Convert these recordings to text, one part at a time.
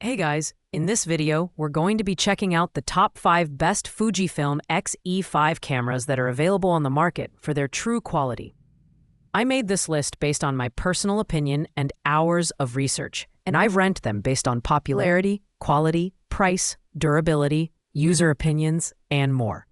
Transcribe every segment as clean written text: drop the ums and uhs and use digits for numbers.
Hey guys, in this video, we're going to be checking out the top 5 best Fujifilm X-E5 cameras that are available on the market for their true quality. I made this list based on my personal opinion and hours of research, and I've ranked them based on popularity, quality, price, durability, user opinions, and more.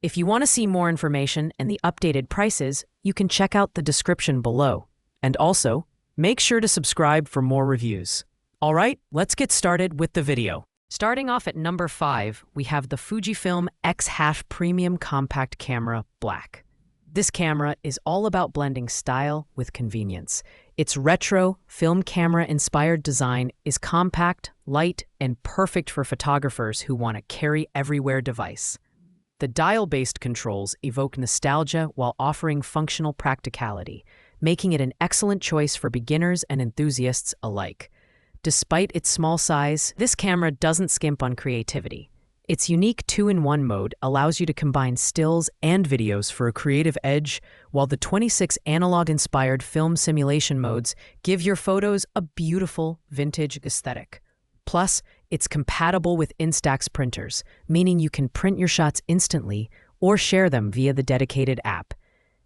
If you want to see more information and the updated prices, you can check out the description below. And also, make sure to subscribe for more reviews. All right, let's get started with the video. Starting off at number 5, we have the Fujifilm X Premium Compact Camera Black. This camera is all about blending style with convenience. Its retro, film camera-inspired design is compact, light, and perfect for photographers who want a carry-everywhere device. The dial-based controls evoke nostalgia while offering functional practicality, making it an excellent choice for beginners and enthusiasts alike. Despite its small size, this camera doesn't skimp on creativity. Its unique 2-in-1 mode allows you to combine stills and videos for a creative edge, while the 26 analog-inspired film simulation modes give your photos a beautiful, vintage aesthetic. Plus, it's compatible with Instax printers, meaning you can print your shots instantly or share them via the dedicated app.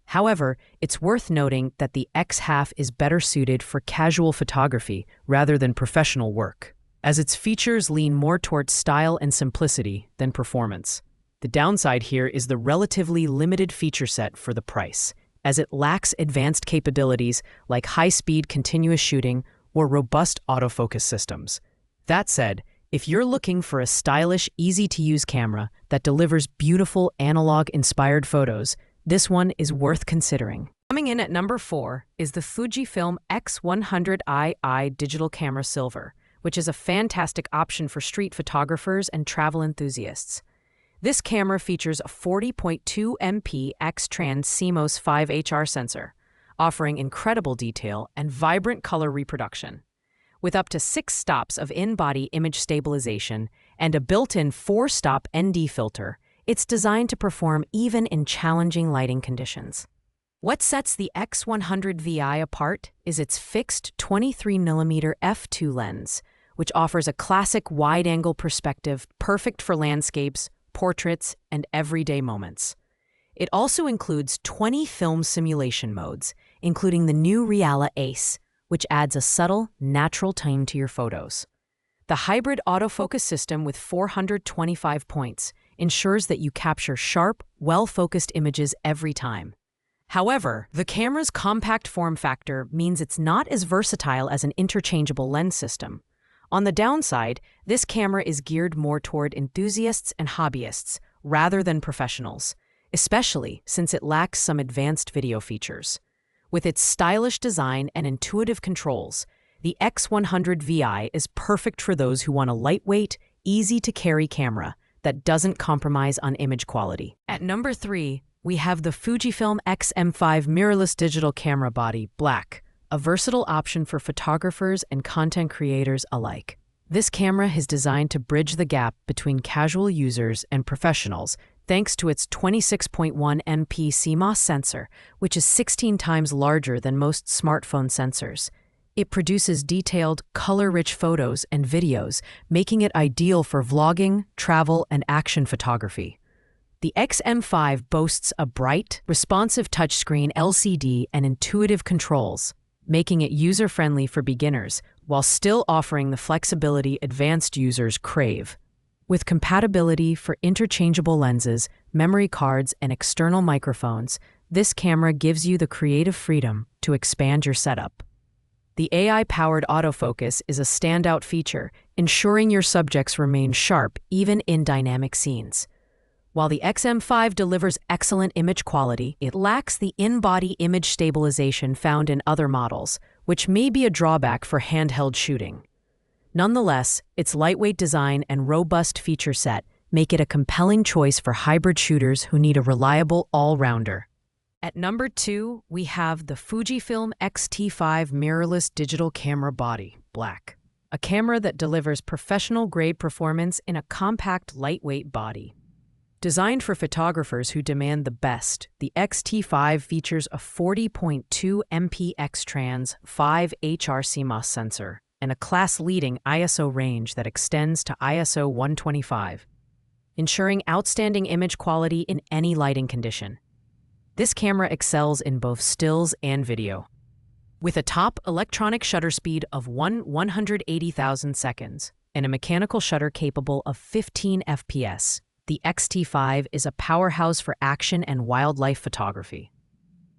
However, it's worth noting that the X is better suited for casual photography rather than professional work, as its features lean more towards style and simplicity than performance. The downside here is the relatively limited feature set for the price, as it lacks advanced capabilities like high-speed continuous shooting or robust autofocus systems. That said, if you're looking for a stylish, easy-to-use camera that delivers beautiful analog-inspired photos, this one is worth considering. Coming in at number 4 is the Fujifilm X100i Digital Camera Silver, which is a fantastic option for street photographers and travel enthusiasts. This camera features a 40.2 MP X-Trans CMOS 5 HR sensor, offering incredible detail and vibrant color reproduction. With up to 6 stops of in-body image stabilization and a built-in 4-stop ND filter, it's designed to perform even in challenging lighting conditions. What sets the X100VI apart is its fixed 23mm f2 lens, which offers a classic wide-angle perspective perfect for landscapes, portraits, and everyday moments. It also includes 20 film simulation modes, including the new Reala Ace, which adds a subtle, natural tone to your photos. The hybrid autofocus system with 425 points ensures that you capture sharp, well-focused images every time. However, the camera's compact form factor means it's not as versatile as an interchangeable lens system. On the downside, this camera is geared more toward enthusiasts and hobbyists rather than professionals, especially since it lacks some advanced video features. With its stylish design and intuitive controls, the X100VI is perfect for those who want a lightweight, easy-to-carry camera that doesn't compromise on image quality. At number 3, we have the Fujifilm X-M5 Mirrorless Digital Camera Body Black, a versatile option for photographers and content creators alike. This camera is designed to bridge the gap between casual users and professionals thanks to its 26.1 MP CMOS sensor, which is 16 times larger than most smartphone sensors. It produces detailed, color-rich photos and videos, making it ideal for vlogging, travel, and action photography. The X-M5 boasts a bright, responsive touchscreen LCD and intuitive controls, making it user-friendly for beginners while still offering the flexibility advanced users crave. With compatibility for interchangeable lenses, memory cards, and external microphones, this camera gives you the creative freedom to expand your setup. The AI-powered autofocus is a standout feature, ensuring your subjects remain sharp even in dynamic scenes. While the X-M5 delivers excellent image quality, it lacks the in-body image stabilization found in other models, which may be a drawback for handheld shooting. Nonetheless, its lightweight design and robust feature set make it a compelling choice for hybrid shooters who need a reliable all-rounder. At number 2, we have the Fujifilm X-T5 Mirrorless Digital Camera Body Black, a camera that delivers professional-grade performance in a compact, lightweight body. Designed for photographers who demand the best, the X-T5 features a 40.2 MP X-Trans 5 HR CMOS sensor and a class-leading ISO range that extends to ISO 125, ensuring outstanding image quality in any lighting condition. This camera excels in both stills and video. With a top electronic shutter speed of 180,000 seconds and a mechanical shutter capable of 15 FPS, the X-T5 is a powerhouse for action and wildlife photography.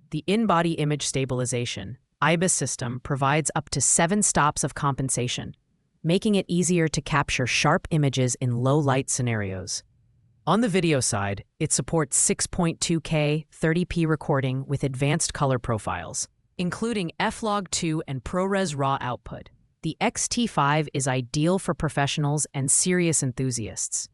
The in-body image stabilization IBIS system provides up to 7 stops of compensation, making it easier to capture sharp images in low-light scenarios. On the video side, it supports 6.2K 30p recording with advanced color profiles, including F-Log2 and ProRes RAW output. The X-T5 is ideal for professionals and serious enthusiasts,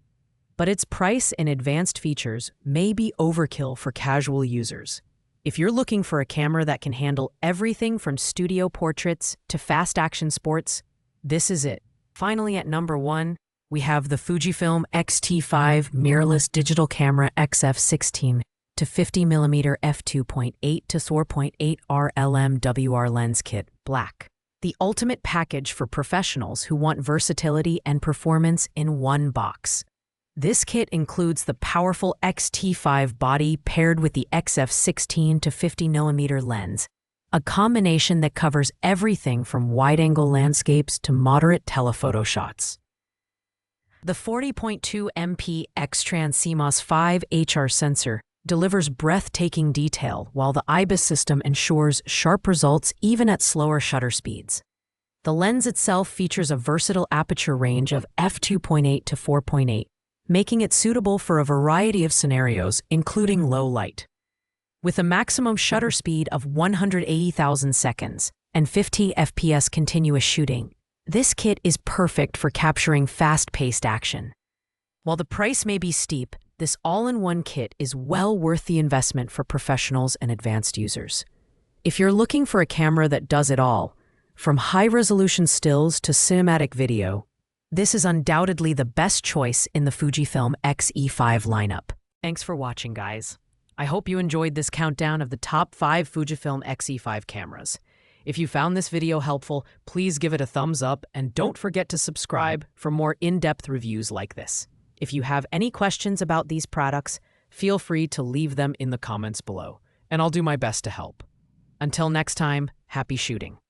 but its price and advanced features may be overkill for casual users. If you're looking for a camera that can handle everything from studio portraits to fast-action sports, this is it. Finally, at number 1, we have the Fujifilm X-T5 mirrorless digital camera XF16 to 50mm f2.8 to 4.8 RLMWR lens kit, black. The ultimate package for professionals who want versatility and performance in one box. This kit includes the powerful X-T5 body paired with the XF16 to 50mm lens, a combination that covers everything from wide-angle landscapes to moderate telephoto shots. The 40.2 MP X-Trans CMOS 5 HR sensor delivers breathtaking detail, while the IBIS system ensures sharp results even at slower shutter speeds. The lens itself features a versatile aperture range of f2.8 to 4.8, making it suitable for a variety of scenarios, including low light. With a maximum shutter speed of 180,000 seconds and 50 FPS continuous shooting, this kit is perfect for capturing fast-paced action. While the price may be steep, this all-in-one kit is well worth the investment for professionals and advanced users. If you're looking for a camera that does it all, from high-resolution stills to cinematic video, this is undoubtedly the best choice in the Fujifilm X-E5 lineup. Thanks for watching, guys. I hope you enjoyed this countdown of the top 5 Fujifilm X-E5 cameras. If you found this video helpful, please give it a thumbs up and don't forget to subscribe for more in-depth reviews like this. If you have any questions about these products, feel free to leave them in the comments below, and I'll do my best to help. Until next time, happy shooting.